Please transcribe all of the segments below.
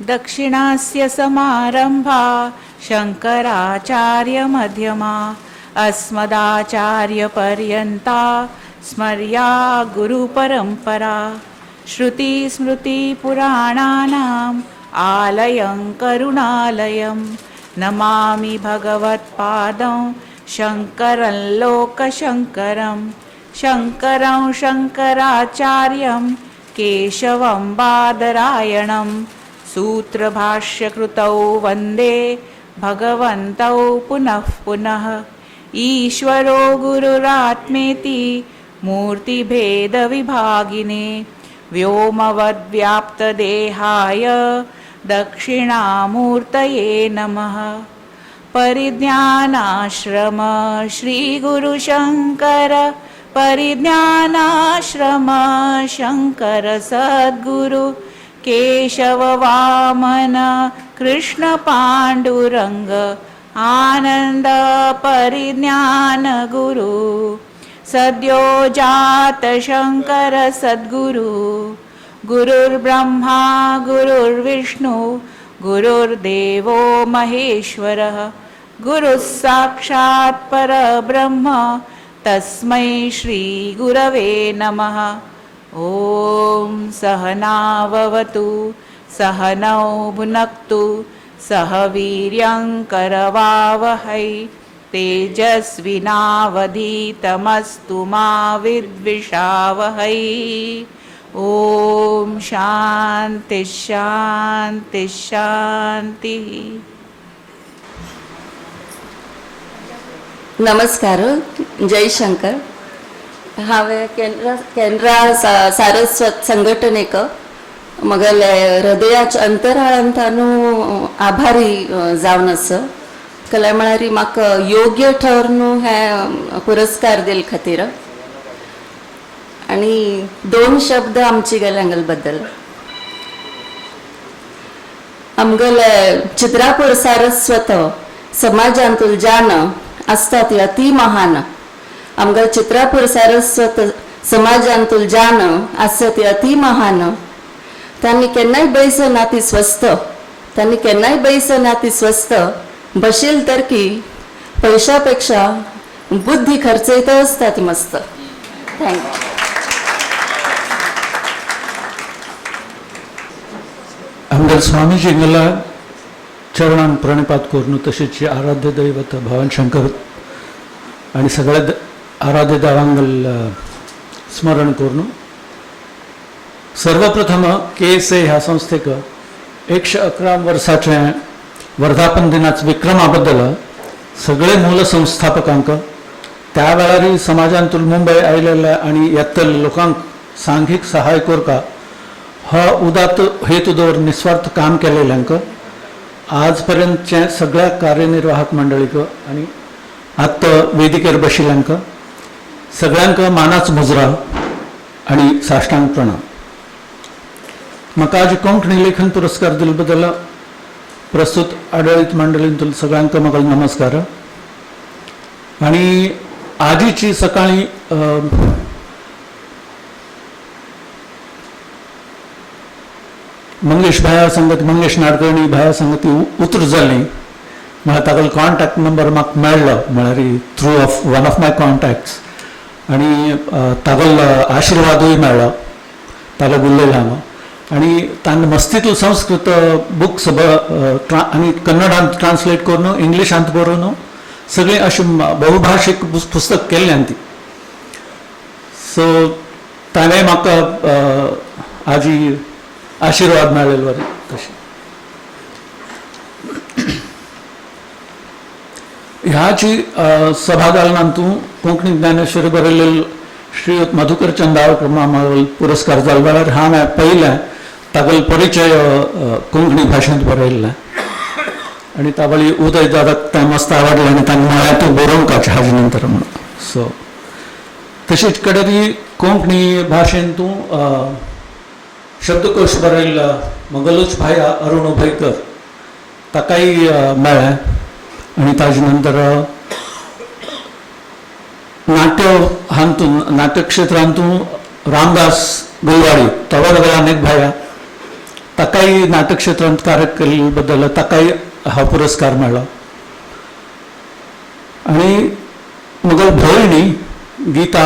दक्षिणास्य समारंभा शंकराचार्यमध्यमा अस्मदाचार्यपर्यन्ता स्मर्या गुरुपरंपरा। श्रुतिस्मृतिपुराणानाम् आलयं करुणालयं नमामि भगवत्पादं शंकरं लोकशंकरं। शंकरं शंकराचार्यं केशवं बादरायणं सूत्रभाष्यकृतौ वन्दे भगवन्तौ पुनः पुनः। ईश्वरो गुरुरात्मेति मूर्तिभेदविभागिने व्योमवद्व्याप्तदेहाय दक्षिणामूर्तये नमः। परिज्ञानाश्रम श्रीगुरुशंकर परिज्ञानाश्रम शंकर सद्गुरु केशव वामन कृष्ण पांडुरंग आनंद परिज्ञान गुरु सद्यो जात शंकर सद्गुरु। गुरुर्ब्रह्मा गुरुर्विष्णु गुरुर्देवो महेश्वरः गुरुः साक्षात् परब्रह्म तस्मै श्री गुरवे नमः। ओम सहनाववतु सहनौ भुनक्तु सह वीर्यं करवावहै तेजस्विनावधीतमस्तु मा विद्विषावहै। ओम शांति शांति शांति। नमस्कार, जय शंकर. हांवें केंद्रा सारस्वत संघटनेक मगल हृदयाच्या अंतराळांतानू आभारी जावन आसा. कला म्हळ्यार म्हाका योग्य ठरनू हे पुरस्कार दिले खातीर आणि 2 शब्द आमची गेले बद्दल. आमगल चित्रापूर सारस्वत समाजांतूल जान आसता ती अति महान. आमगल चित्रापूर सारस्वत समाजांतूल जान आसता ती अति महान. त्यांनी केन्नाय बैस ना ती स्वस्त. त्यांनी केन्नाय बैस ना ती स्वस्त. बशील तर की पैशापेक्षा बुद्धी खर्चयत असता ती मस्त. थँक्यू. आमदार स्वामीजींगला चरणां प्रणिपात करून तसेच आराध्य दैवत भगवान शंकर आणि सगळ्या आराध्य देवांगल स्मरण करून सर्वप्रथम KSA ह्या संस्थेक 111 वर्षाचे वर्धापन दिनाच विक्रमाबद्दल सगळे मूल संस्थापकांक त्या वेळार समाजांतून मुंबई आयलेल्या आणि येतल लोकांक सांघिक सहाय करता हा उदात्त हेतू दवर निस्वार्थ काम केलेल्यांक आजपर्यंतचे सगळ्या कार्यनिर्वाहक मंडळीक आणि आत्ता वेदिकेर बशिल्यांक सगळ्यांक मानाच मुजरा आणि साष्टांग प्रणाम. म्हाका आज कोंकणी लेखन पुरस्कार दिले बद्दल प्रस्तुत आडळीत मंडळींतून सगळ्यांक म्हाका नमस्कार. आणि आजीची सकाळी मंगेश भाया संगत मंगेश नाडकर्णी भाया संगती उतर जाली. म्हळ्यार ताका कॉन्टॅक्ट नंबर म्हाका मेळ्ळो म्हळ्यार through of one of my contacts आणि तागल आशिर्वादूय मेळ्ळो. ताका उलयलो हांव आणि ताणें मस्तीतूल संस्कृत बुक्स आनी कन्नडांत ट्रान्सलेट करून इंग्लिशांत बरोवन सगळीं अशें बहुभाशीक पुस्तक केल्ल्यान ती. सो ताणें म्हाका आजी आशीर्वाद मेळ्ळेलो तशें. ह्याची सभा घालनातूं कोंकणी ज्ञानेश्वरी बरयल्ले श्रीयुत मधुकर चंदावकर मामावल पुरस्कार जालो वेळार हांवें पयलें तागेलो परिचय कोंकणी भाशेंत बरयल्लें आनी तावळी उदय दादाक तें मस्त आवडलें आनी ताणें म्हळें तूं बरोवंक हाजे नंतर म्हणून. सो तशीच कडेन कोंकणी भाशेंत तूं शब्दकोश बरयल्लो मंगलोच भाया अरुण उभयकर ताकाय मेळ्ळें. आणि ताजे नंतर नाट्य क्षेत्रांतूं रामदास गुलवाडी तो वेगळा अनेक भाया ताकाय नाटक क्षेत्रांत कार्य केल्ले बद्दल ताकाय हा पुरस्कार मेळ्ळो. आनी म्हगेल भयणी गीता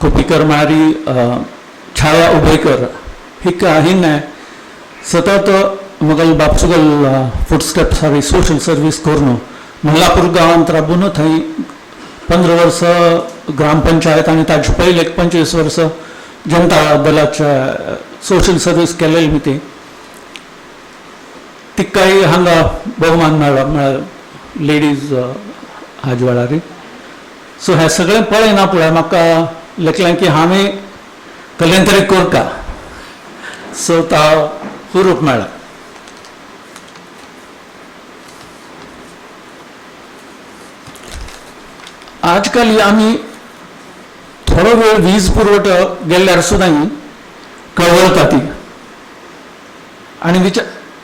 खोपीकर म्हळ्यारी छाया उबेकर हिन्ने सतत म्हगेल बापसुगेल फुटस्टेप सारी सोशल सर्वीस करून मल्लापूर गांवांत राबून थंय 15 वर्सां ग्रामपंचायत आनी ताजे पयले 25 वर्सां जनता दलाचे सोशल सर्वीस केलेली मी ती. तिकाय हांगा भोवमान मेळ्ळो म्हळ्यार लेडीज हाजे वेळार. सो हें सगळें पळयना पळय म्हाका लेखलें की हांवें कसलें तरी करता. सो ता हुरूप मेळ्ळा. आजकाल आमी थोडो वेळ वीज पुरवठो गेल्यार सुद्दां कळवळटा ती. आनी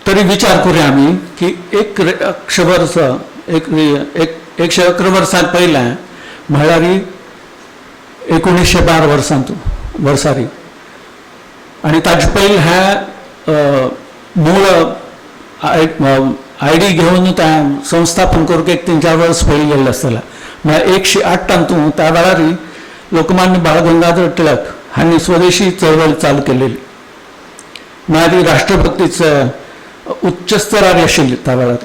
तरी विचार करुया आमी की एक 100 वर्सां 111 वर्सां पयलें म्हळ्यार 1912 वर्सारी आनी ताजे पयलीं हें मूळ आयडी घेवन तें संस्थापन करूंक 3-4 वर्स पयलीं गेल्लें आसतलें. म्हळ्यार 108 त्या वेळार लोकमान्य बाळ गंगाधर टिळक हांणी स्वदेशी चळवळ चालू केलेली. म्हळ्यार ती राष्ट्रभक्तीचे उच्च स्तरार आशिल्ली त्या वेळार.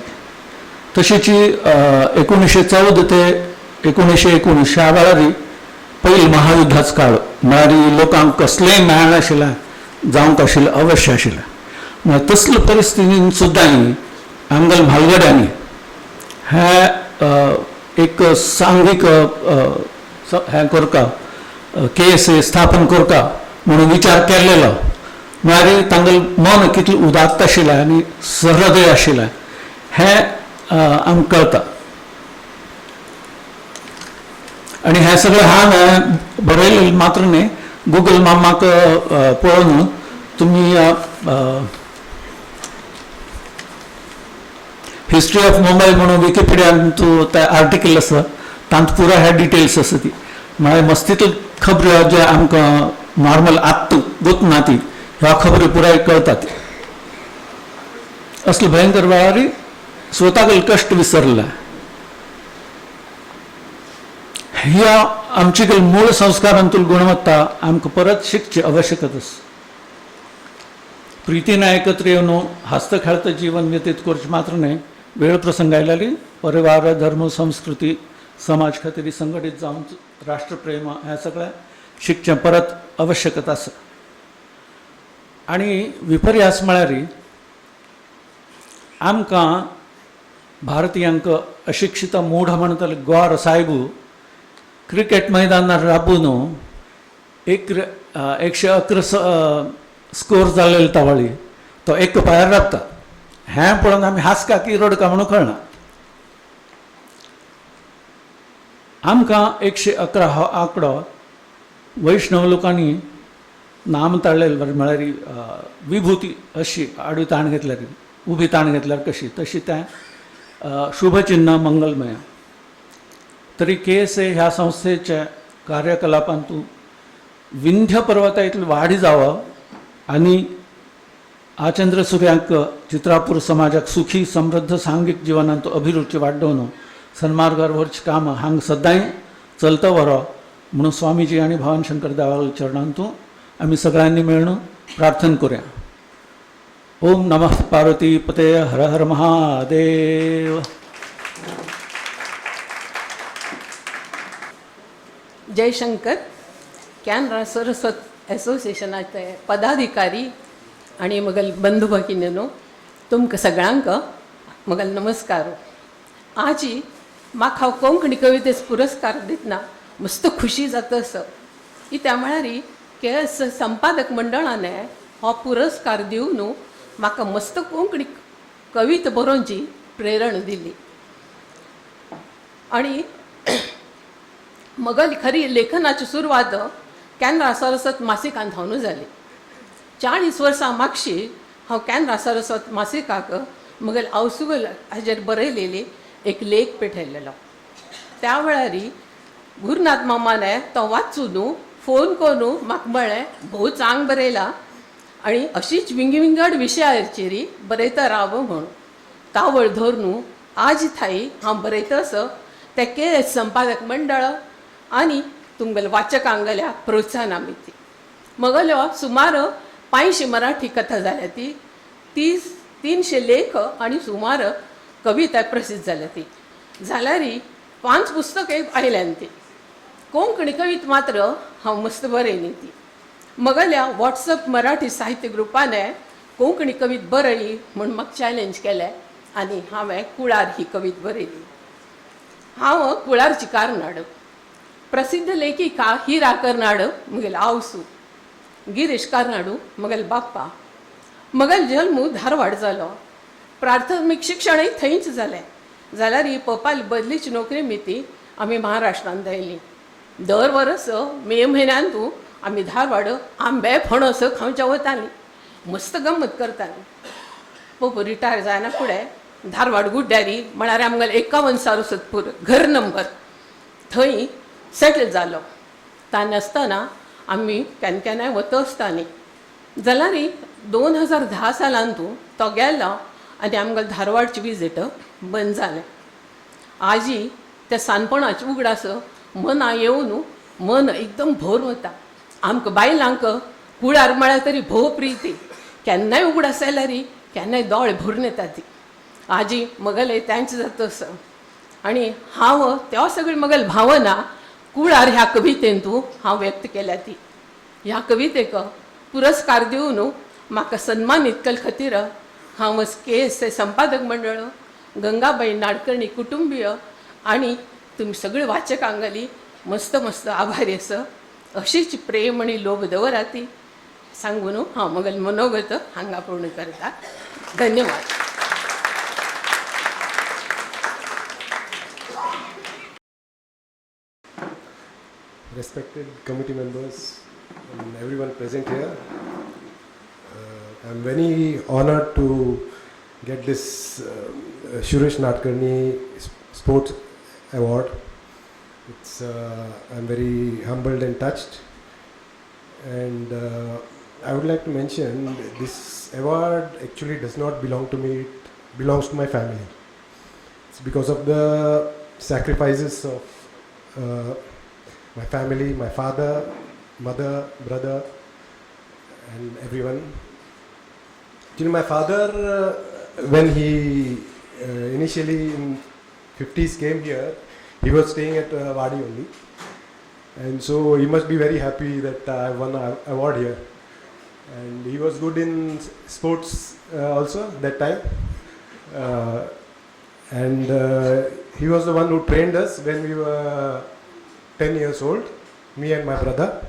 तशीच 1914 ते 1919 ह्या वेळार पयलीं महायुद्धाचो काळ. म्हळ्यार लोकांक कसलेंय मेळ नाशिल्लें, जावंक आशिल्लें, अवश्य आशिल्लें. म्हळ्यार तसले परिस्थितीन सुद्दां आमगेल म्हालगड्यांनी हे एक सांघीक हें करता KSA स्थापन करता म्हणून विचार केल्लो. म्हळ्यार तांगेल मन कितलें उदात्त आशिल्लें आनी सहृदय आशिल्लें हें आमकां कळटा. आनी हें सगळें हांवें बरयलें मात्र न्ही, गुगल म्हाका पळोवन तुमी हिस्ट्री ऑफ मुंबय म्हणून विकिपीडियान तें आर्टिकल आसा तांत पुरो हे डिटेल्स आसा ती. म्हळ्यार मस्तितल्यो खबऱ्यो जे आमकां नॉर्मल आत्त गुतना ती ह्या खबऱ्यो पुराय कळटात. असले भयंकर वेळार स्वतागेल कश्ट विसरला. ह्या आमची मूळ संस्कारांतली गुणवत्ता आमकां परत शिकची आवश्यकता आसा. प्रितीन एकत्र येवन हस्त खेळत जीवन व्यतीत करचें मात्र न्ही, वेळ प्रसंग आयल्यार परिवार धर्म संस्कृती समाज खातीर संघटीत जावन राष्ट्रप्रेम हें सगळें शिकचें परत आवश्यकता आसा. आनी विपर्यास म्हळ्यार आमकां भारतीयांक अशिक्षित मूढ म्हणटले गौर साहेबू क्रिकेट मैदानार राबून 111 स्कोर जाल्ले तावळी तो एक पायार राबता. हें पळोवन आमी हांसका की रडका म्हणून कळना. आमकां 111 हो आंकडो वैष्णव लोकांनी नाम ताळलेले म्हळ्यार विभूती अशी आडवी ताण घेतल्यार उबी ताण घेतल्यार कशी तशी तें शुभचिन्ह मंगलमय. तरी KSA ह्या संस्थेच्या कार्यकलापांतून विंध्य पर्वतांतली वाडी जावप आनी आचंद्र सुर्यांक चित्रापूर समाजाक सुखी समृद्ध सांघीक जिवनांत अभिरुची वाडोवन सन्मार्गार व्हरचें काम हांगा सदांय चलता व्हरप म्हणून स्वामीजी आनी भवान शंकर देवाच्या चरणांतूं आमी सगळ्यांनी मेळून प्रार्थना करुया. ओम नमः पार्वती पते हर हर महादेव. जयशंकर कॅनरा सरस्वत एसोसिएशनाचे पदाधिकारी आणि मगल बंधू भगिनीनो तुमकां सगळ्यांक मगल नमस्कार. आजी म्हाका कोंकणी कवितेचो पुरस्कार दितना मस्त खुशी जाता असो कित्याक म्हळ्यार KS संपादक मंडळान हो पुरस्कार दिवन म्हाका मस्त कोंकणी कविता बरोवची प्रेरणा दिली. आणि मगल खरी लेखनाची सुरवात कॅनरा सरस्वत मासिकांत हांव जाली. 40 वर्सां मागशी हांव कॅनरा सरस्वत मासिकाक मगल आवसुगल हाजेर बरयलेली एक लेख पेटयलेलो. त्या वेळार गुरुनाथ मामाने तो वाचून फोन करून म्हाका म्हळें भोव चांग बरयला आणि अशीच विंगड विशयाचेरी बरयता राव म्हणून कावळ धोरणू आज थाई हांव बरयतस ते KS संपादक मंडळ आणि तुमगेल वाचकांगल्या प्रोत्साहना मिती मगल्यो सुमार 500 मराठी कथा जाल्या ती 300 लेख आणि सुमार कविता प्रसिद्ध जाल्या ती जाल्यारी 5 पुस्तके आयल्यान ती कोंकणी कवित मात्र हांव मस्त बरयली ती मगल्या व्हॉट्सअप मराठी साहित्य ग्रुपाने कोंकणी कवित बरयली म्हणून म्हाका चॅलेंज केलें आनी हांवें कुळार ही कवित बरयली. हांव कुळारची कार्नाड प्रसिद्ध लेखिका हिरा कर्नाड मुगेल आवसू गिरीश कार्नाडू मगेल बाप्पा मगेल जल्म धारवाड जालो प्राथमीक शिक्षणय थंयच जालें जाल्यार ही पप्पाली बदलीची नोकरी मिती आमी महाराष्ट्रांत दयली. दर वर्स मे म्हयन्यांतू आमी धारवाड आंबे फणस खावच्या वतालीं मस्त गंमत करतालीं. पप्पू रिटायर जायना फुडें धारवाड गुड्ड्यारी म्हळ्यार आमगेले 51 सारस्वतपूर घर नंबर थंय सेटल जालो. तानासतना आमी केन्ना वता आसतालीं जाल्यार 2010 सालांतू तो गेलो आनी आमगेले धारवाडची विजीट बंद जालें. आजी त्या सानपणाची उगडास मना येवन मन एकदम भोर वता. आमकां बायलांक कुळार म्हळ्यार तरी भोव प्रिती केन्नाय उगडास आयल्यारी केन्नाय दोळे भरून येता ती. आजी मगले तांचे जातस आनी हांव त्यो सगळी मगल भावना कुळार ह्या कवितेंतू हांव व्यक्त केल्या ती. ह्या कवितेक पुरस्कार दिवन म्हाका सन्मानीत केले खातीर हांव KS संपादक मंडळ गंगाबाई नाडकर्णी कुटुंबीय आणि तुम्ही सगळी वाचकांगली मस्त मस्त आभारी आसा. अशीच प्रेम आणि लोभ दवराती सांगून हांव मगल मनोगत हांगा पूर्ण करता. धन्यवाद. Respected committee members and everyone present here, I'm very honored to get this Suresh Nadkarni Sports Award. I'm very humbled and touched, and I would like to mention this award actually does not belong to me, it belongs to my family. It's because of the sacrifices of my family, my father, mother, brother, and everyone. Actually, my father, when he initially in 50s came here, he was staying at Wadi only, and so he must be very happy that I won an award here. And he was good in sports also that time, and he was the one who trained us when we were 10 years old, me and my brother,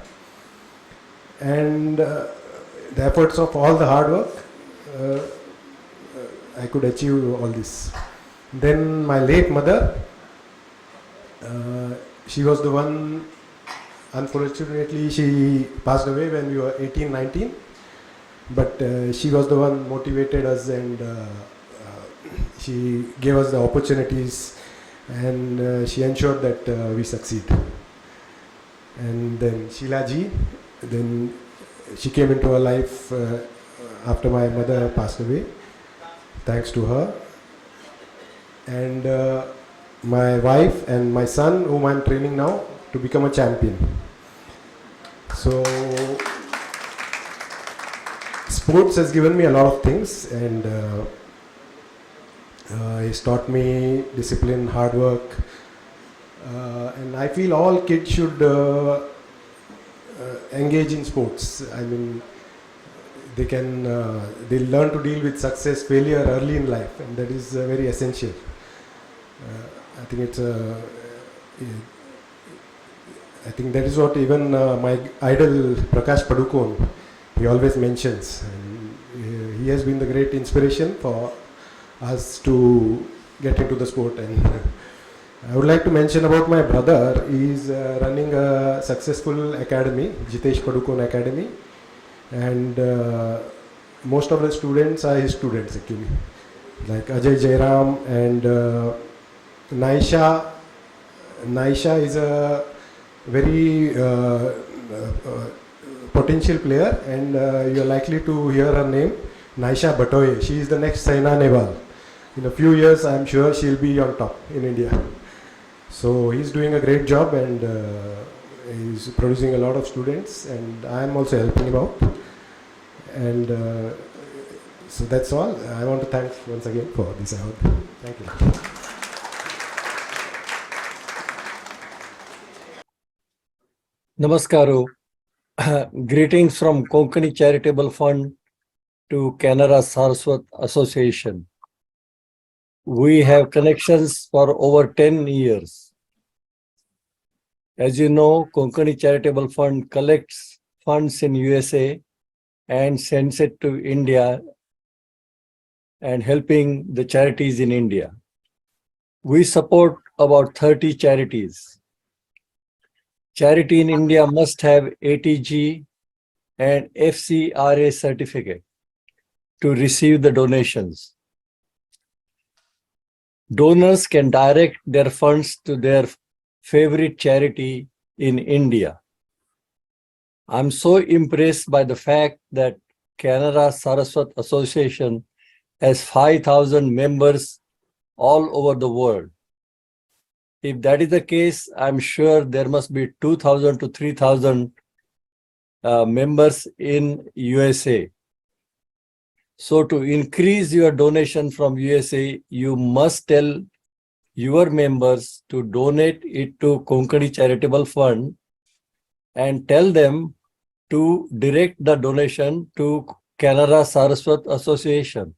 and the efforts of all the hard work, I could achieve all this. Then my late mother, she was the one, unfortunately she passed away when we were 18-19, but she was the one motivated us, and she gave us the opportunities, and she ensured that we succeed. And then Sheila ji, then she came into our life after my mother passed away, thanks to her. And my wife and my son, whom I'm training now to become a champion. So sports has given me a lot of things, and he's taught me discipline, hard work, and I feel all kids should engage in sports. I mean, they'll learn to deal with success, failure early in life, and that is very essential. I think that is what even my idol Prakash Padukone, he always mentions, and he has been the great inspiration for us to get into the sport. And I would like to mention about my brother. He is running a successful academy, Jitesh Padukone Academy, and most of the students are his students actually, like Ajay Jairam and Naisha. Naisha is a very potential player, and you are likely to hear her name, Naisha Batoye. She is the next Saina Nehwal. In a few years, I am sure she'll be on top in India. So he's doing a great job, and he's producing a lot of students, and I am also helping him out. And so that's all. I want to thank once again for this award. Thank you. Namaskaru. Greetings from Konkani Charitable Fund to Canara Saraswat Association. We have connections for over 10 years. As you know, Konkani Charitable Fund collects funds in USA and sends it to India and helping the charities in India. We support about 30 charities. Charity in India must have ATG and FCRA certificate to receive the donations. Donors can direct their funds to their favorite charity in India. I'm so impressed by the fact that Canara Saraswat Association has 5,000 members all over the world. If that is the case, I'm sure there must be 2,000 to 3,000 members in USA. So to increase your donation from USA, you must tell your members to donate it to Konkani Charitable Fund and tell them to direct the donation to Canara Saraswat Association.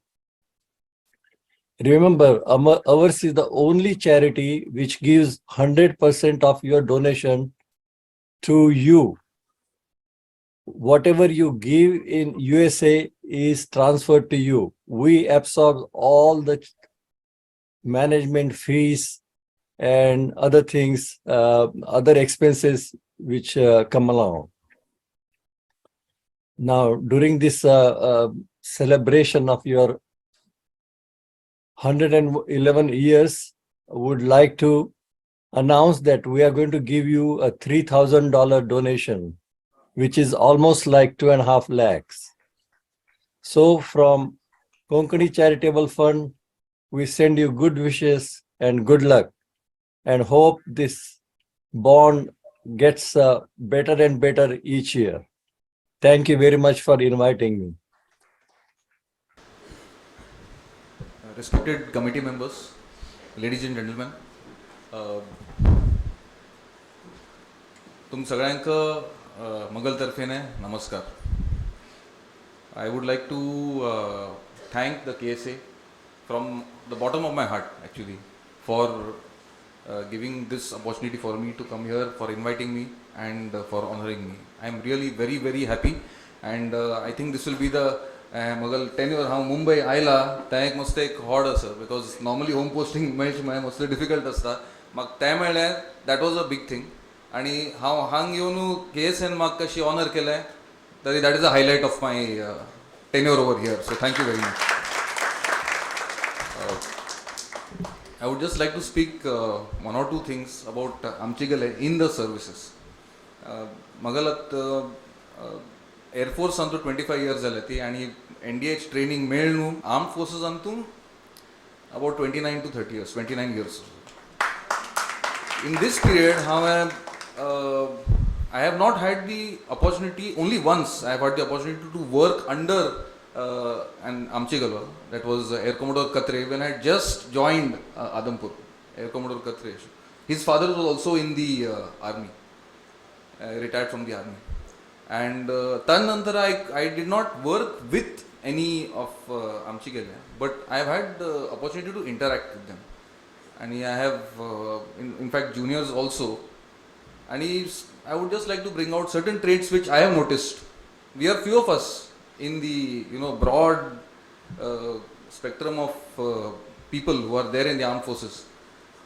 Remember, ours is the only charity which gives 100% of your donation to you. Whatever you give in USA is transferred to you. We absorb all the management fees and other things, other expenses which come along. Now, during this celebration of your 111 years, I would like to announce that we are going to give you a $3,000 donation, which is almost like 2.5 lakhs. So from Konkani Charitable Fund, we send you good wishes and good luck and hope this bond gets better and better each year. Thank you very much for inviting me. Respected committee members, ladies and gentlemen, तुम सगळ्यांक मंगल तर्फेने नमस्कार. I would like to thank the KSA from the bottom of my heart actually for giving this opportunity for me to come here, for inviting me and for honoring me. I am really very very happy, and I think this will be the मगल tenure हांव मुंबय आयला तें एक मस्त एक हॉड आसा, because normally home posting मेळचें म्हळ्यार मस्त डिफिकल्ट आसता. म्हाका तें मेळ्ळें, दॅट वॉज अ बीग थिंग. आनी हांव हांग येवन केएसएन म्हाका कशी ऑनर केलें, तरी that is a highlight of my tenure over here. So thank you very much. I would just like to speak one or two things about आमचे गेले इन द सर्विसीस. म्हाका एअरफोर्सान तू 25 years जाले ती, आनी NDH ट्रेनिंग मेळ न्हू arm फोर्सेसान तू about 29 to 30 years, 29 years. In this period, I have not had the opportunity, only once I have had the opportunity to work under an Amchigalwa, that was Air Commodore Katre, when I had just joined Adampur, Air Commodore Katre. His father was also in the army, retired from the army. And Tanantar I did not work with any of Amchigalwa, but I have had the opportunity to interact with them. And I have, in fact, juniors also. And I would just like to bring out certain traits which I have noticed. We are few of us in the broad spectrum of people who are there in the armed forces.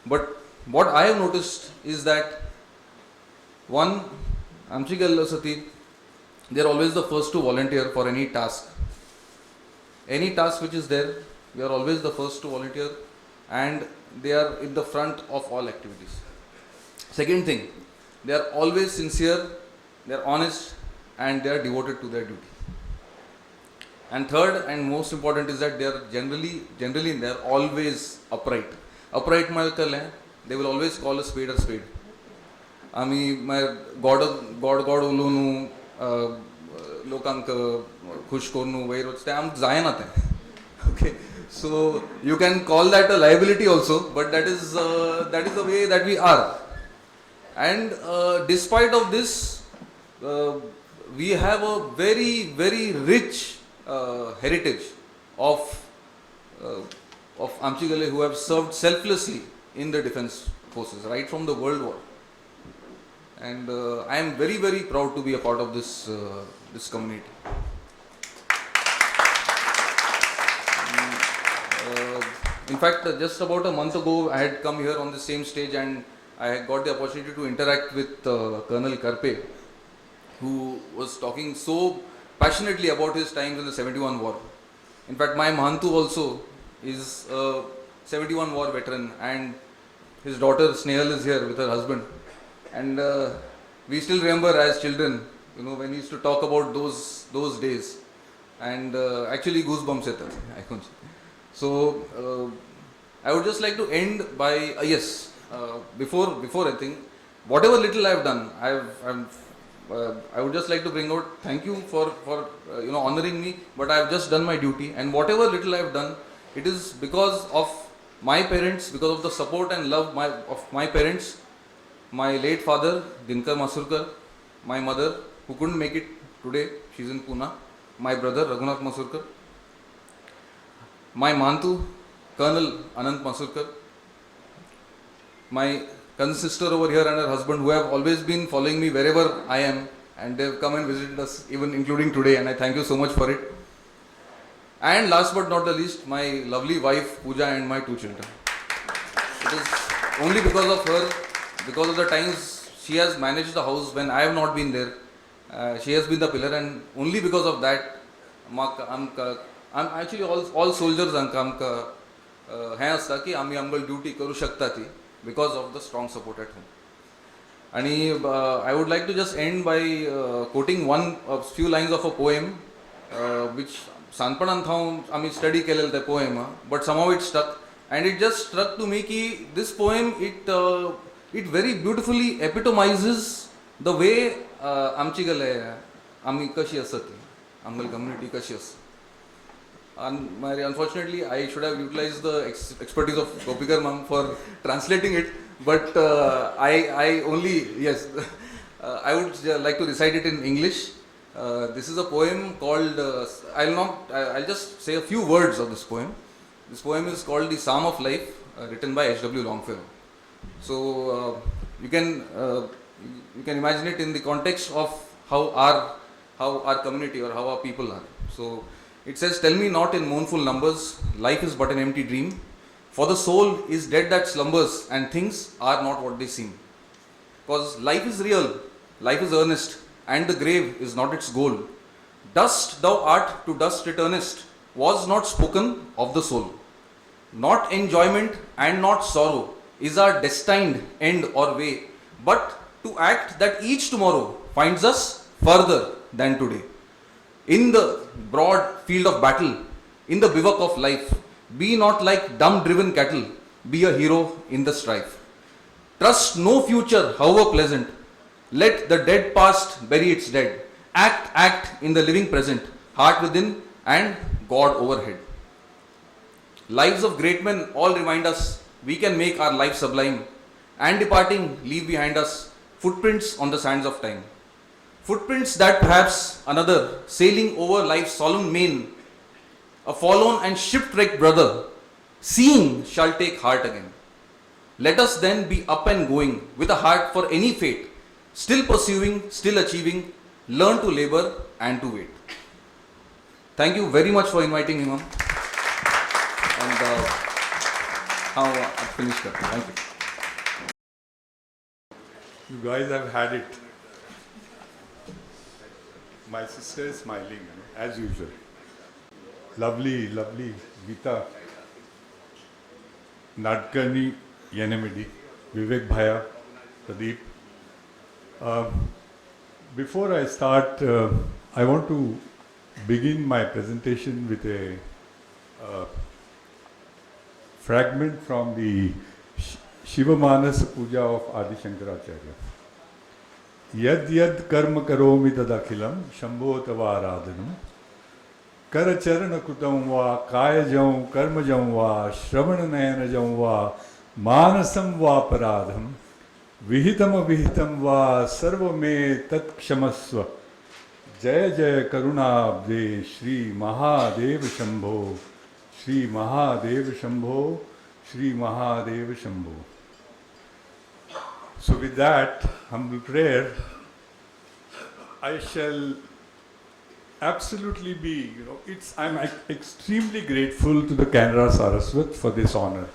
But what I have noticed is that one, Amchigal Sati, they are always the first to volunteer for any task. Any task which is there, we are always the first to volunteer, and they are in the front of all activities. Second thing, they are always sincere, they are honest, and they are devoted to their duty. And third and most important is that they are generally they are always upright. Upright म्हळ्यार they will always call a spade a spade. आमी God उलोवन लोकांक खुश करून वयर वचता तें आमकां जायना तें. Okay, so you can call that a liability also, but that is the way that we are. And despite of this, we have a very, very rich heritage of Amchigale who have served selflessly in the defense forces right from the World War. And I am very, very proud to be a part of this community. In fact, just about a month ago, I had come here on the same stage and I had got the opportunity to interact with Colonel Karpe, who was talking so passionately about his times in the 71 war. In fact, my Mahantu also is a 71 war veteran, and his daughter Snehal is here with her husband. And we still remember as children, when he used to talk about those days. And actually goosebumps at that. So I would just like to end by before I think whatever little I have done, I would just like to bring out thank you for honoring me, but I have just done my duty, and whatever little I have done, it is because of my parents, because of the support and love of my parents, my late father Dinkar Masurkar, my mother who couldn't make it today, she's in Pune, my brother Raghunath Masurkar, my Mantu Colonel Anant Masurkar, my cousin sister over here and her husband, who have always been following me wherever I am, and they have come and visited us, even including today, and I thank you so much for it. And last but not the least, my lovely wife Pooja and my 2 children. It is only because of her, because of the times she has managed the house when I have not been there. She has been the pillar, and only because of that, I'm actually all soldiers आमकां हें आसता की आमी आमगेली duty करूं शकता ती because of the strong support at home. And I would like to just end by quoting a few lines of a poem which Sanpanant आमी study केलेले ते poem, but somehow it stuck, and it just struck to me ki this poem it very beautifully epitomizes the way आमचीगले आमी कशी आसा ती आमगेली community कशी आसा. Unfortunately, I should have utilized the expertise of Gopikar ma'am for translating it, but I only, I would like to recite it in English. This is a poem called, I'll just say a few words of this poem. This poem is called The Psalm of Life, written by H.W. Longfellow. So you can imagine it in the context of how our community or how our people are. So it says, "Tell me not in mournful numbers, life is but an empty dream. For the soul is dead that slumbers, and things are not what they seem. Because life is real, life is earnest, and the grave is not its goal. Dust thou art, to dust returnest, was not spoken of the soul. Not enjoyment and not sorrow is our destined end or way, but to act that each tomorrow finds us further than today. In the broad field of battle, in the bivouac of life, be not like dumb driven cattle, be a hero in the strife. Trust no future, however pleasant. Let the dead past bury its dead. Act in the living present, heart within and God overhead. Lives of great men all remind us we can make our life sublime, and departing leave behind us footprints on the sands of time. Footprints that perhaps another, sailing over life's solemn main, a forlorn and shipwrecked brother, seeing shall take heart again. Let us then be up and going with a heart for any fate, still pursuing, still achieving, learn to labor and to wait." Thank you very much for inviting me, ma'am. And now I've finished that. Thank you. You guys have had it. My sister is smiling, as usual. Lovely, lovely Geeta, Nadkarni, Yenamidi, Vivek Bhaya, Pradeep. Before I start, I want to begin my presentation with a fragment from the Shiva Manas Puja of Adi Shankaracharya. Yad yad karma karomi tadakhilam shambho tavaradhanam karacharana kutam va kayajam karmajam va shravananayanajam va manasam va paradham vihitam avihitam va sarva me tat kshamasva jaya jaya karunabde Shri Mahadev Shambho Shri Mahadev Shambho Shri Mahadev Shambho. So with that humble prayer, I shall absolutely be, I'm extremely grateful to the Canara Saraswat for this honor.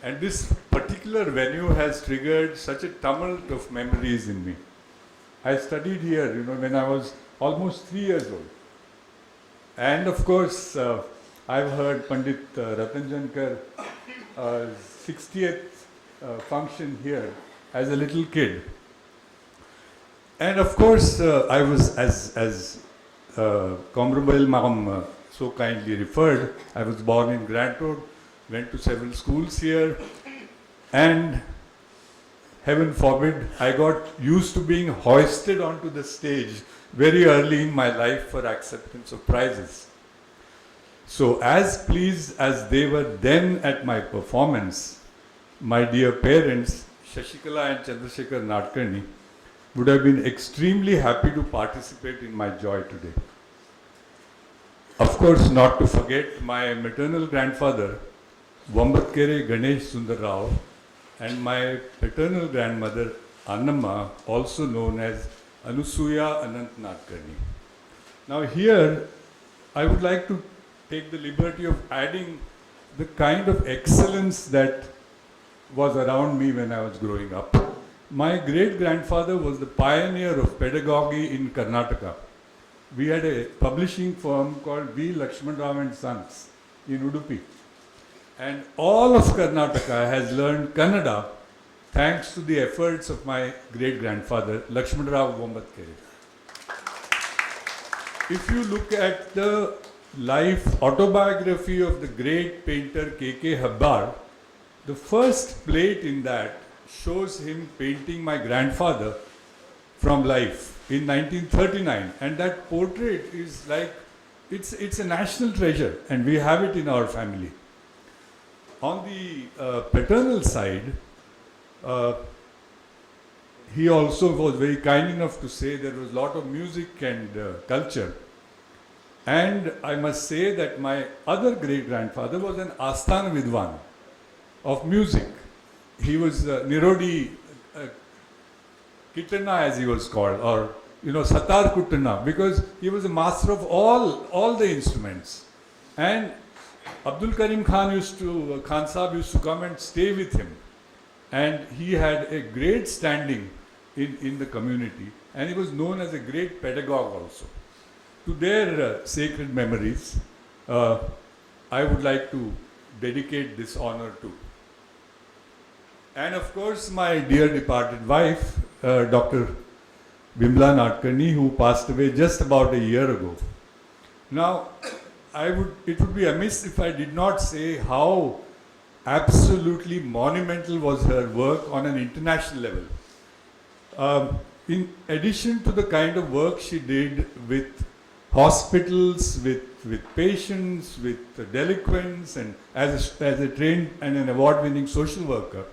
And this particular venue has triggered such a tumult of memories in me. I studied here, when I was almost 3 years old. And of course, I've heard Pandit Ratanjankar 60th function here as a little kid. And of course, I was, as Comrade Ma'am so kindly referred, I was born in Grant Road, went to several schools here, and heaven forbid, I got used to being hoisted onto the stage very early in my life for acceptance of prizes. So as pleased as they were then at my performance, my dear parents, Shashikala and Chandrasekhar Nadkarni, would have been extremely happy to participate in my joy today. Of course, not to forget my maternal grandfather, Vambatkere Ganesh Sundar Rao, and my paternal grandmother, Annamma, also known as Anusuya Anant Nadkarni. Now here, I would like to take the liberty of adding the kind of excellence that was around me when I was growing up. My great-grandfather was the pioneer of pedagogy in Karnataka. We had a publishing firm called V. Lakshman Rao and Sons in Udupi. And all of Karnataka has learned Kannada thanks to the efforts of my great-grandfather, Lakshman Rao Vambatkere. If you look at the life autobiography of the great painter K.K. Habbar, the first plate in that shows him painting my grandfather from life in 1939, and that portrait is like, it's a national treasure, and we have it in our family. On the paternal side, he also was very kind enough to say there was a lot of music and culture. And I must say that my other great-grandfather was an Asthana Vidwan of music. He was Nirodi Kitana, as he was called, or Satar Kuttana, because he was a master of all the instruments. And Abdul Karim Khan Sahib used to come and stay with him. And he had a great standing in the community. And he was known as a great pedagogue also. To their sacred memories, I would like to dedicate this honor to. And of course, my dear departed wife, Dr. Bimla Nadkarni, who passed away just about a year ago. Now, it would be amiss if I did not say how absolutely monumental was her work on an international level. In addition to the kind of work she did with hospitals, with patients, with delinquents, and as a trained and an award-winning social worker,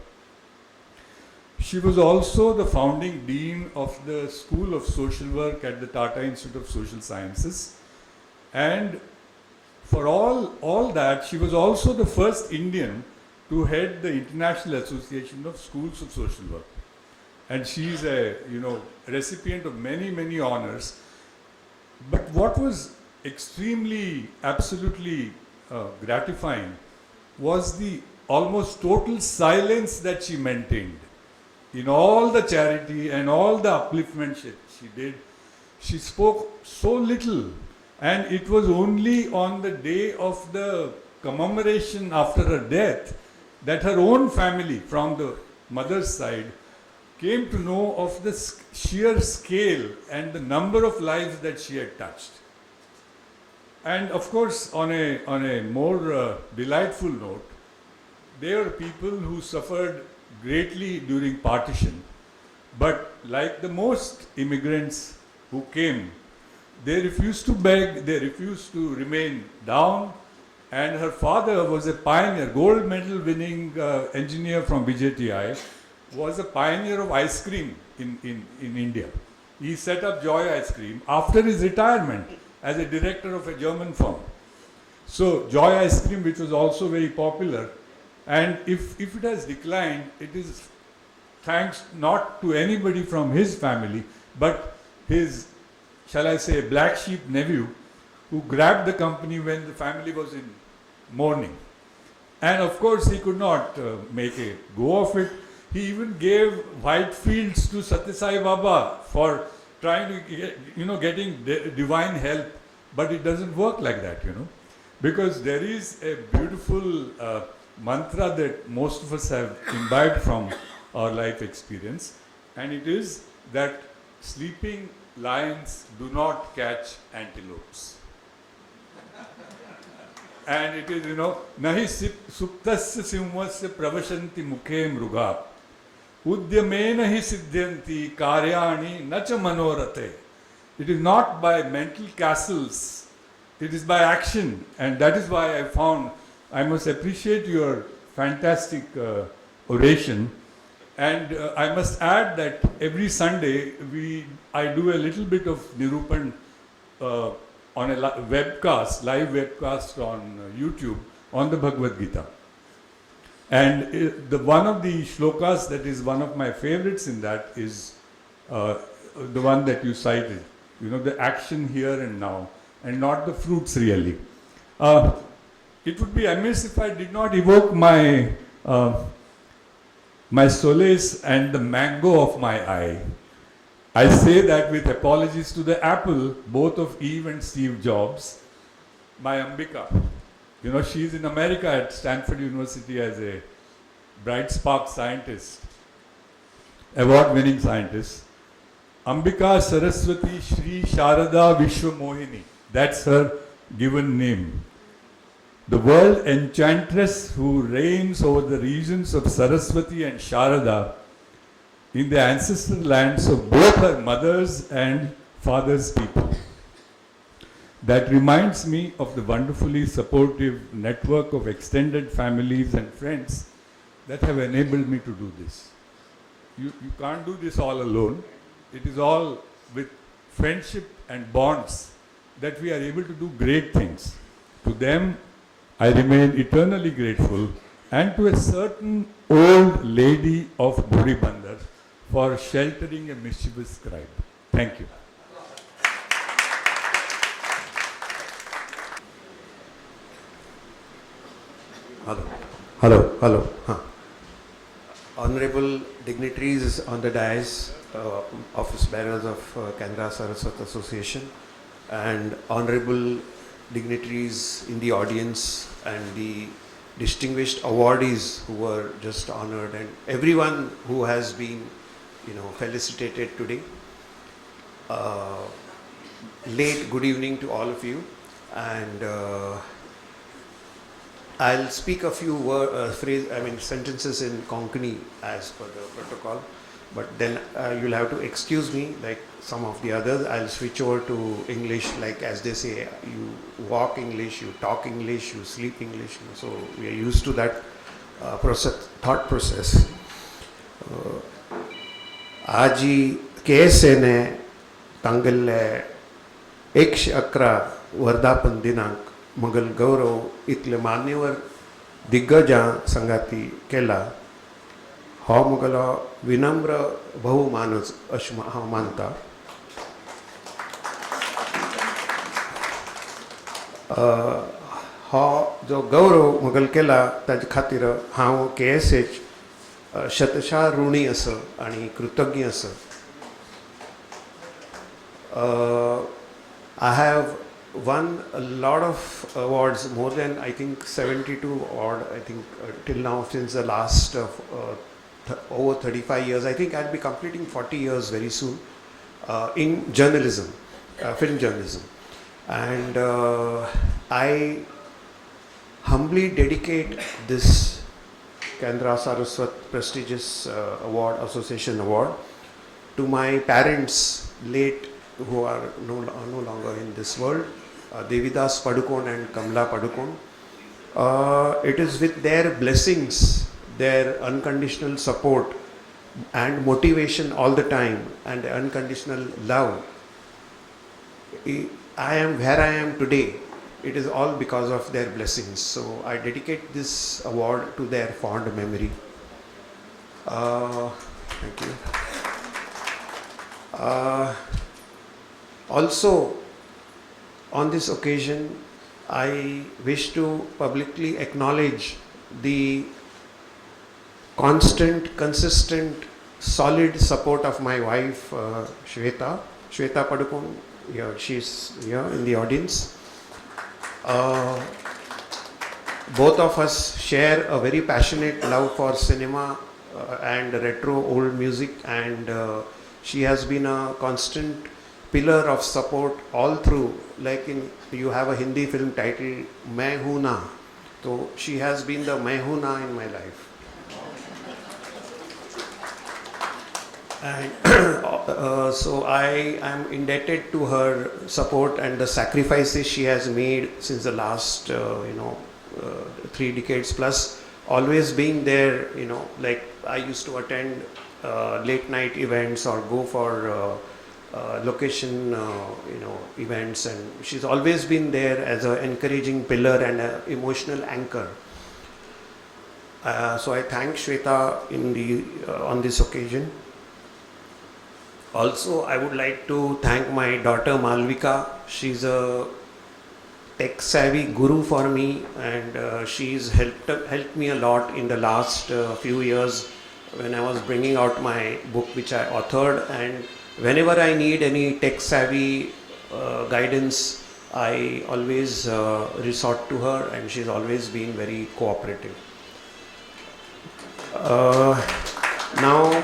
she was also the founding dean of the School of Social Work at the Tata Institute of Social Sciences. And for all that, she was also the first Indian to head the International Association of Schools of Social Work. And she is a recipient of many, many honors. But what was extremely, absolutely gratifying was the almost total silence that she maintained. In all the charity and all the upliftment she did, she spoke so little. And it was only on the day of the commemoration after her death that her own family, from the mother's side, came to know of the sheer scale and the number of lives that she had touched. And of course, on a more delightful note, there are people who suffered greatly during partition, but like the most immigrants who came, they refused to beg, they refused to remain down, and her father was a pioneer, gold medal winning engineer from BJTI, was a pioneer of ice cream in India. He set up Joy Ice Cream after his retirement as a director of a German firm. So Joy Ice Cream, which was also very popular, and if it has declined, it is thanks not to anybody from his family, but his, shall I say, black sheep nephew, who grabbed the company when the family was in mourning. And of course, he could not make a go of it. He even gave white fields to Satyasai Baba for trying to get, getting divine help, but it doesn't work like that, because there is a beautiful mantra that most of us have imbibed from our life experience, and it is that sleeping lions do not catch antelopes. And it is, nahi suptasya simhasya pravashanti mukhe mruga udyamena hi siddhyanti karyani nacha manorate. It is not by mental castles, it is by action, and that is why I must appreciate your fantastic oration. And I must add that every Sunday I do a little bit of Nirupan on a live webcast on YouTube on the Bhagavad Gita. And one of the shlokas that is one of my favorites in that is the one that you cited. The action here and now, and not the fruits really. It would be amiss if I did not evoke my solace and the mango of my eye. I say that with apologies to the apple, both of Eve and Steve Jobs, my Ambika. She is in America at Stanford University as a bright spark scientist, award-winning scientist. Ambika Saraswati Shri Sharada Vishwa Mohini. That's her given name. The world enchantress who reigns over the regions of Saraswati and Sharada in the ancestral lands of both her mother's and father's people. That reminds me of the wonderfully supportive network of extended families and friends that have enabled me to do this. You can't do this all alone. It is all with friendship and bonds that we are able to do great things. To them, I remain eternally grateful, and to a certain old lady of Buribandar for sheltering a mischievous scribe. Thank you. Hello. Honorable dignitaries on the dais, office bearers of Canara Saraswat Association, and honorable dignitaries in the audience, and the distinguished awardees who were just honored, and everyone who has been, felicitated today. Late good evening to all of you, and I'll speak a few sentences in Konkani as per the protocol, but then you'll have to excuse me like some of the others. I'll switch over to English, like as they say, you walk English, you talk English, you sleep English, so we are used to that thought process. Aji KSN Tangale Eksh Akra Vardapan Dinank Mughal Gaurav इतले मान्यवर दिग्गजा संगाती केला हो मुगलो विनम्र बहुमानच अशें हांव मानता. हो जो गौरव मुगल केला ताजे खातीर हांव KSH शतशा ऋणी आसा आनी कृतज्ञ आसा. I have won a lot of awards, more than I think 72 odd, I think till now, since the last over 35 years. I think I'll be completing 40 years very soon in journalism, film journalism. And I humbly dedicate this Kendra Saraswat prestigious award, association award, to my parents, late, who are no longer in this world, Devidas Padukone and Kamla Padukone. It is with their blessings, their unconditional support and motivation all the time, and unconditional love, I am where I am today. It is all because of their blessings. So I dedicate this award to their fond memory. Thank you. Also, on this occasion, I wish to publicly acknowledge the constant, consistent, solid support of my wife, Shweta Padukone. Yeah, she's here in the audience. Both of us share a very passionate love for cinema and retro old music, and she has been a constant pillar of support all through. Like you have a Hindi film title, Main Hoon Na, so she has been the Main Hoon Na in my life. And so I am indebted to her support and the sacrifices she has made since the last 3 decades plus, always being there. Like I used to attend late night events or go for location events, and she's always been there as an encouraging pillar and an emotional anchor. So I thank Shweta on this occasion. Also, I would like to thank my daughter Malvika. She's a tech savvy guru for me, and she's helped me a lot in the last few years when I was bringing out my book which I authored, and whenever I need any tech savvy guidance, I always resort to her, and she's always been very cooperative. Now,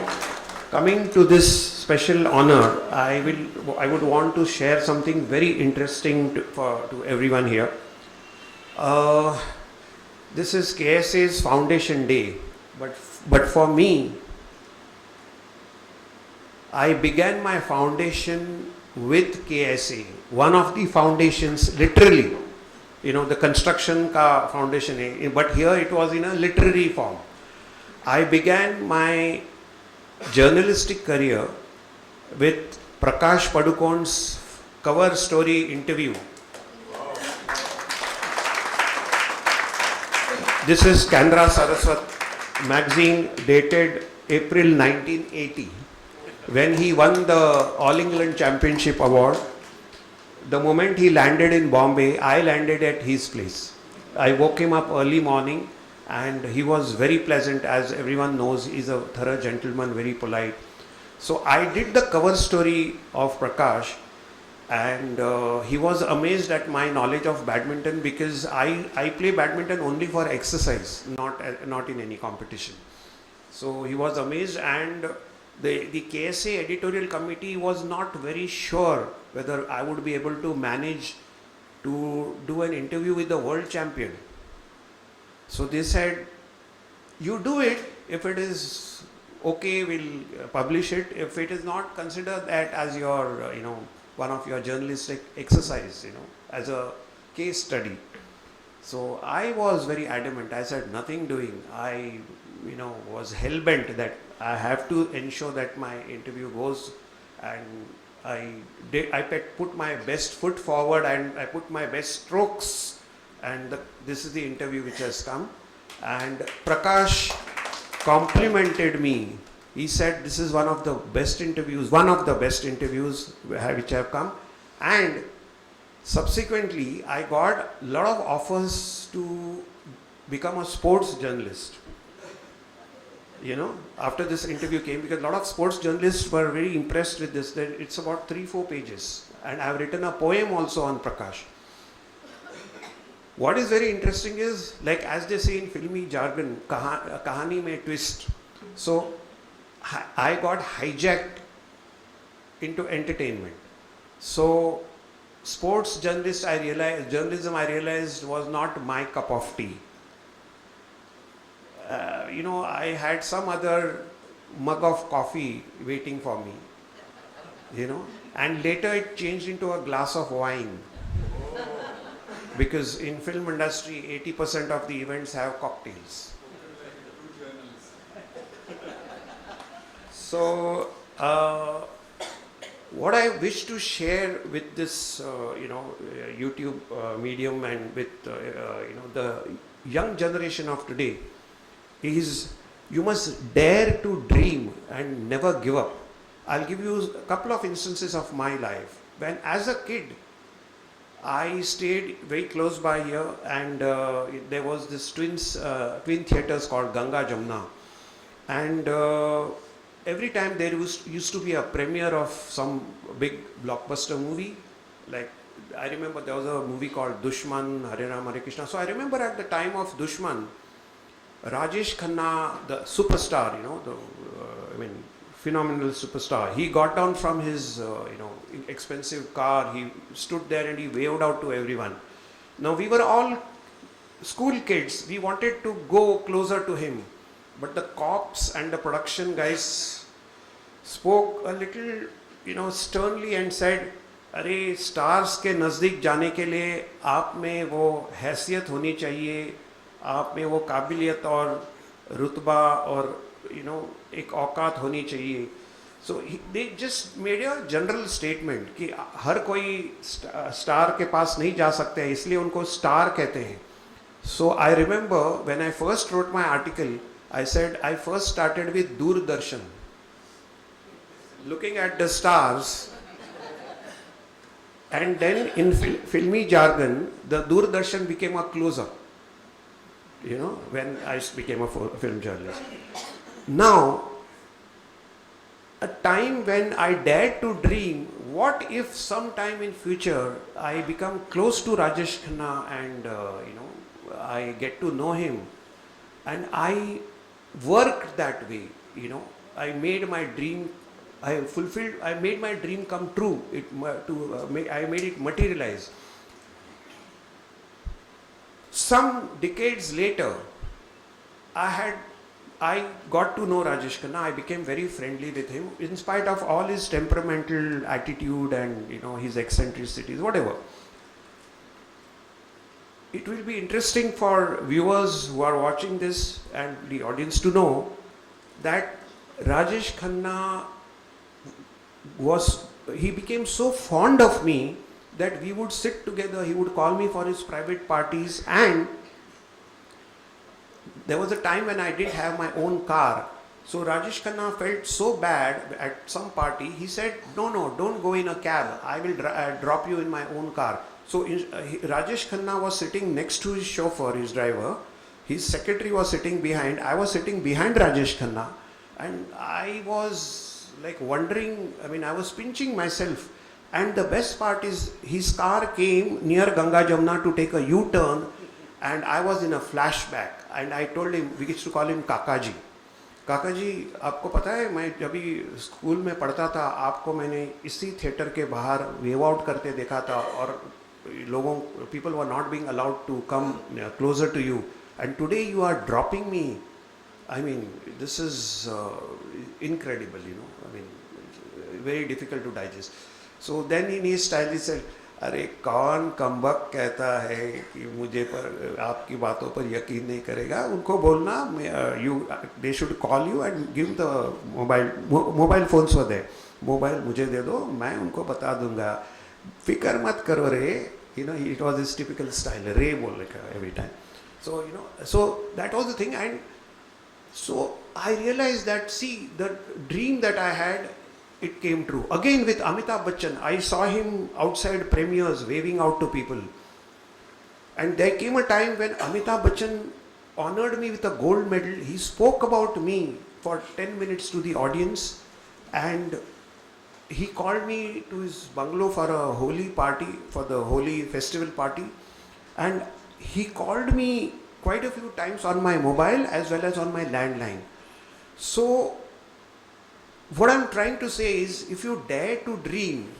coming to this special honor, I would want to share something very interesting to everyone here. This is KSA's Foundation Day, but for me, I began my foundation with KSA, one of the foundations, literally, the construction ka foundation, but here it was in a literary form. I began my journalistic career with Prakash Padukone's cover story interview. This is Kendra Saraswat magazine, dated April 1980, when he won the All England Championship award. The moment he landed in Bombay, I landed at his place. I woke him up early morning, and he was very pleasant. As everyone knows, he's a thorough gentleman, very polite. So I did the cover story of Prakash, and he was amazed at my knowledge of badminton, because I play badminton only for exercise, not in any competition. So he was amazed, and the KSA editorial committee was not very sure whether I would be able to manage to do an interview with the world champion. So they said, you do it. If it is okay, we'll publish it. If it is not, consider that as your, one of your journalistic exercise, as a case study. So I was very adamant. I said, nothing doing. I, was hell-bent that I have to ensure that my interview goes, and I put my best foot forward, and I put my best strokes, and this is the interview which has come. And Prakash complimented me. He said, this is one of the best interviews which have come. And subsequently, I got a lot of offers to become a sports journalist. After this interview came, because a lot of sports journalists were very impressed with this. It's about 3-4 pages. And I've written a poem also on Prakash. What is very interesting is, like as they say in filmy jargon, kahani mein twist. So I got hijacked into entertainment. So sports journalism I realized was not my cup of tea. I had some other mug of coffee waiting for me, and later it changed into a glass of wine. Because in film industry, 80% of the events have cocktails. So, what I wish to share with this, YouTube medium and with, the young generation of today is you must dare to dream and never give up. I'll give you a couple of instances of my life. When as a kid, I stayed very close by here, and there was this twin theatres called Ganga Jamna, and every time there used to be a premiere of some big blockbuster movie. Like I remember there was a movie called Dushman, Hare Ram Hare Krishna. So I remember at the time of Dushman, Rajesh Khanna, the superstar, phenomenal superstar. He got down from his, expensive car. He stood there and he waved out to everyone. Now we were all school kids. We wanted to go closer to him, but the cops and the production guys spoke a little, sternly and said, "अरे stars के नज़दीक जाने के लिए आप में वो हैसियत होनी चाहिए, आप में वो काबिलियत और रुतबा और एक औकात होनी चाहिए." So they just made a general statement कि हर कोई स्टार के पास नहीं जा सकते हैं, इसलिए उनको स्टार कहते हैं. So I remember when I first wrote my article, I said I first started with Doordarshan, looking at the stars, and then in filmy jargon, the Doordarshan became a close-up. When I became a film journalist. Now, a time when I dared to dream, what if sometime in future I become close to Rajesh Khanna and I get to know him, and I worked that way. I made my dream. I made my dream come true. I made it materialize. Some decades later, I got to know Rajesh Khanna. I became very friendly with him, in spite of all his temperamental attitude and his eccentricities, whatever. It will be interesting for viewers who are watching this and the audience to know that Rajesh Khanna he became so fond of me that we would sit together. He would call me for his private parties, and there was a time when I didn't have my own car. So Rajesh Khanna felt so bad at some party. He said, "No, don't go in a cab. I will drop you in my own car." So Rajesh Khanna was sitting next to his chauffeur, his driver. His secretary was sitting behind. I was sitting behind Rajesh Khanna, and I was like wondering. I was pinching myself. And the best part is his car came near Ganga Jamna to take a U-turn, and I was in a flashback. And I told him, we used to call him Kakaji. Kakaji, आपको पता है मैं जब भी school में पढ़ता था आपको मैंने इसी थिएटर के बाहर वेव आउट करते देखा था और people were not being allowed to come closer to you. And today you are dropping me. This is incredible, very difficult to digest. So then in his style he said, "अरे कौन कमबक कहता है कि मुझे पर आपकी बातों पर यकीन नहीं करेगा, उनको बोलना they should call you and give the mobile phones were there. Mobile मुझे दे दो, मैं उनको बता दूंगा, फिकर मत करो रे." It was his typical style, रे बोल रखा every time. So so that was the thing. And so I realized that, see, the dream that I had, it came true. Again with Amitabh Bachchan, I saw him outside premieres waving out to people. And there came a time when Amitabh Bachchan honored me with a gold medal. He spoke about me for 10 minutes to the audience, and he called me to his bungalow for a Holi party, for the Holi festival party. And he called me quite a few times on my mobile as well as on my landline. So what I'm trying to say is, if you dare to dream,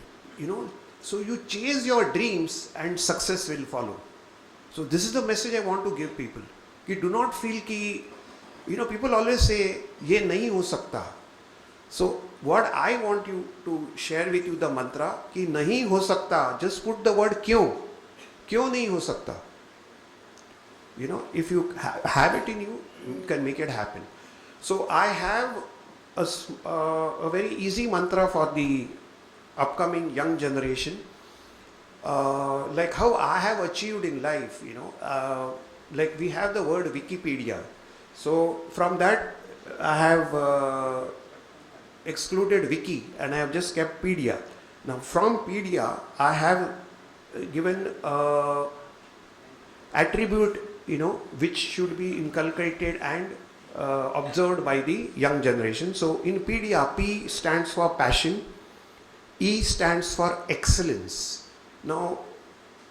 so you chase your dreams and success will follow. So this is the message I want to give people. Ki do not feel ki, people always say, ye nahi ho sakta. So what I want you to share with you the mantra, ki nahi ho sakta, just put the word kyun. Kyun nahi ho sakta? If you have it in you, you can make it happen. So I have a very easy mantra for the upcoming young generation. Like how I have achieved in life, like we have the word Wikipedia. So from that I have excluded wiki and I have just kept pedia. Now from pedia I have given attribute, which should be inculcated and observed by the young generation. So in pedia, P stands for passion, E stands for excellence. Now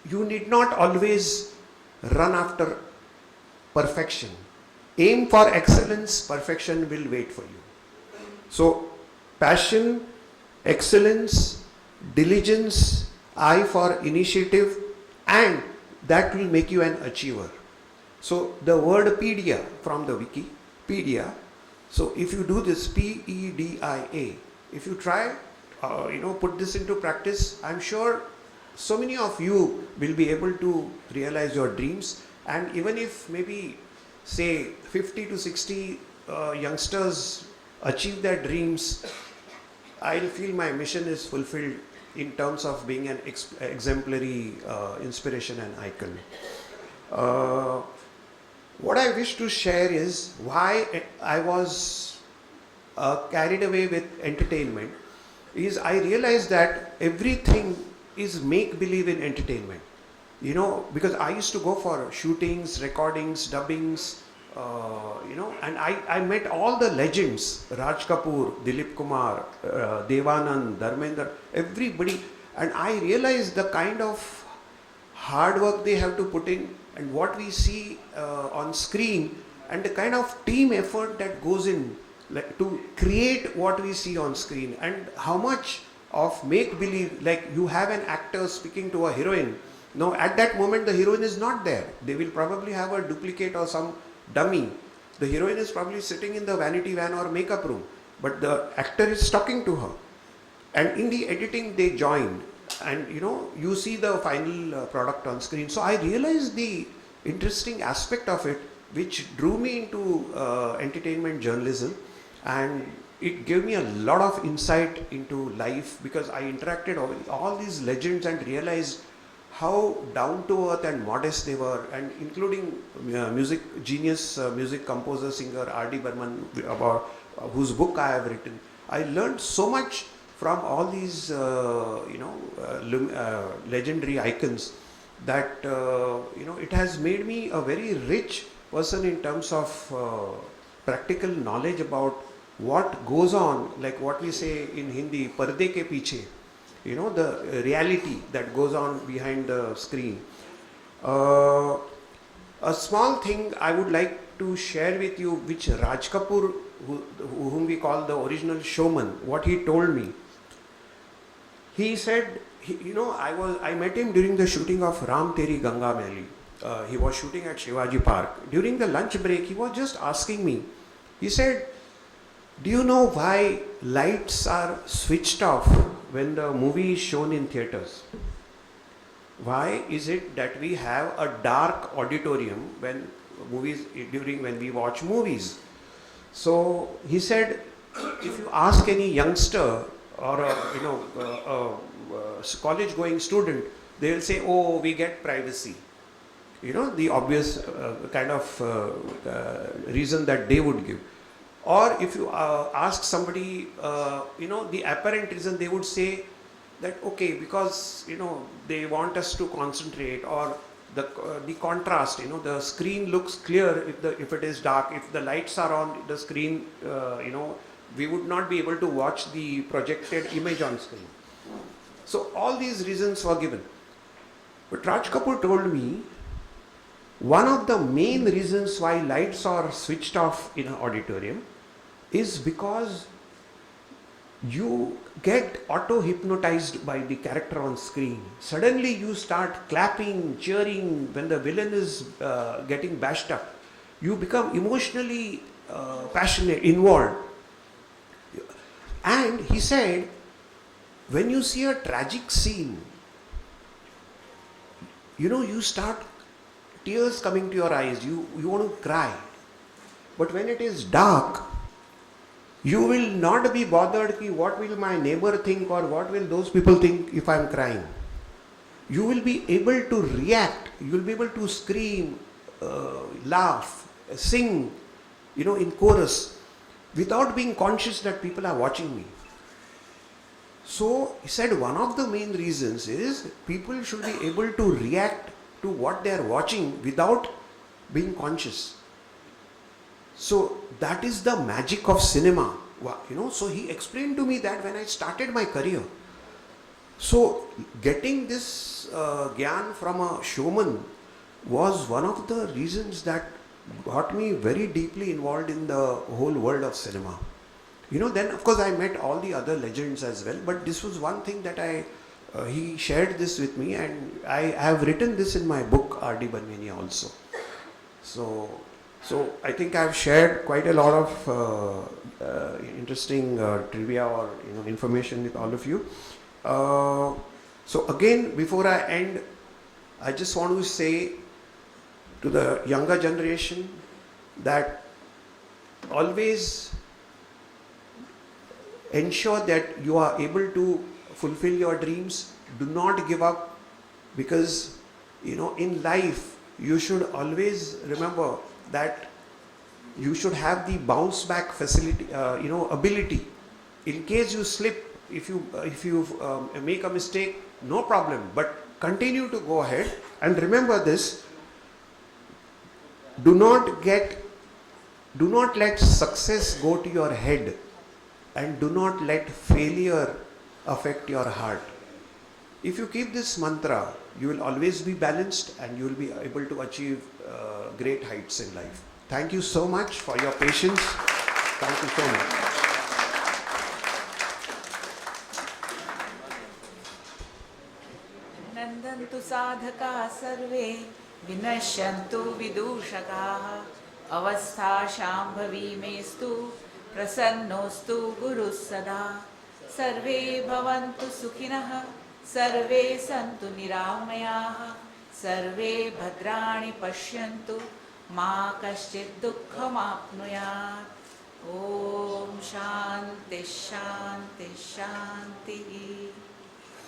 you need not always run after perfection. Aim for excellence, perfection will wait for you. So passion, excellence, diligence, I for initiative, and that will make you an achiever. So the word pedia from the Wikipedia. So if you do this PEDIA, if you try, put this into practice, I'm sure so many of you will be able to realize your dreams. And even if maybe say 50 to 60 youngsters achieve their dreams, I feel my mission is fulfilled in terms of being an exemplary inspiration and icon. What I wish to share is why I was carried away with entertainment is I realized that everything is make-believe in entertainment. Because I used to go for shootings, recordings, dubbings, and I met all the legends, Raj Kapoor, Dilip Kumar, Devanand, Dharmendra, everybody, and I realized the kind of hard work they have to put in and what we see on screen and the kind of team effort that goes in to create what we see on screen, and how much of make-believe, like you have an actor speaking to a heroine. Now at that moment the heroine is not there. They will probably have a duplicate or some dummy. The heroine is probably sitting in the vanity van or makeup room, but the actor is talking to her. And in the editing they join, and you see the final product on screen. So I realized the interesting aspect of it, which drew me into entertainment journalism, and it gave me a lot of insight into life, because I interacted with all these legends and realized how down to earth and modest they were, and including music genius, music composer, singer R.D. Burman, about whose book I have written. I learned so much from all these legendary icons that it has made me a very rich person in terms of practical knowledge about what goes on, like what we say in Hindi, parde ke piche, the reality that goes on behind the screen. A small thing I would like to share with you, which Raj Kapoor, whom we call the original showman, what he told me. He said, I met him during the shooting of Ram Teri Ganga Maili. He was shooting at Shivaji Park. During the lunch break, he was just asking me, he said, do you know why lights are switched off when the movie is shown in theaters? Why is it that we have a dark auditorium when we watch movies? So he said, if you ask any youngster or a college going student, they will say, oh, we get privacy. The obvious kind of reason that they would give. Or if you ask somebody, the apparent reason, they would say that, okay, because, they want us to concentrate, or the contrast, the screen looks clear if it is dark. If the lights are on the screen, we would not be able to watch the projected image on screen. So all these reasons were given. But Raj Kapoor told me, one of the main reasons why lights are switched off in an auditorium is because you get auto hypnotized by the character on screen. Suddenly you start clapping, cheering when the villain is getting bashed up. You become emotionally passionate, involved. And he said, when you see a tragic scene, you start tears coming to your eyes, you want to cry. But when it is dark, you will not be bothered ki what will my neighbor think or what will those people think if I am crying. You will be able to react, you will be able to scream, laugh, sing, in chorus without being conscious that people are watching me. So he said one of the main reasons is people should be able to react to what they are watching without being conscious. So that is the magic of cinema. So he explained to me that when I started my career. So getting this gyan from a showman was one of the reasons that got me very deeply involved in the whole world of cinema. Then of course I met all the other legends as well, but this was one thing that he shared this with me, and I have written this in my book R.D. Banmania also. So I think I've shared quite a lot of interesting trivia or information with all of you. So again, before I end, I just want to say to the younger generation that always ensure that you are able to fulfill your dreams. Do not give up, because in life you should always remember that you should have the bounce back facility, ability. In case you slip, if you make a mistake, no problem, but continue to go ahead. And remember this: do not let success go to your head, and do not let failure affect your heart. If you keep this mantra, you will always be balanced and you will be able to achieve great heights in life. Thank you so much for your patience. Thank you so much. नन्दन्तु sadhaka सर्वे विनश्यन्तु विदूषकाः अवस्था शाम्भवी मेस्तु प्रसन्नोस्तु गुरुः सदा सर्वे भवन्तु सुखिनः सर्वे सन्तु निरामयाः सर्वे भद्राणि पश्यन्तु मा कश्चित् दुःखमाप्नुयात् ॐ शान्ति शान्ति शान्तिः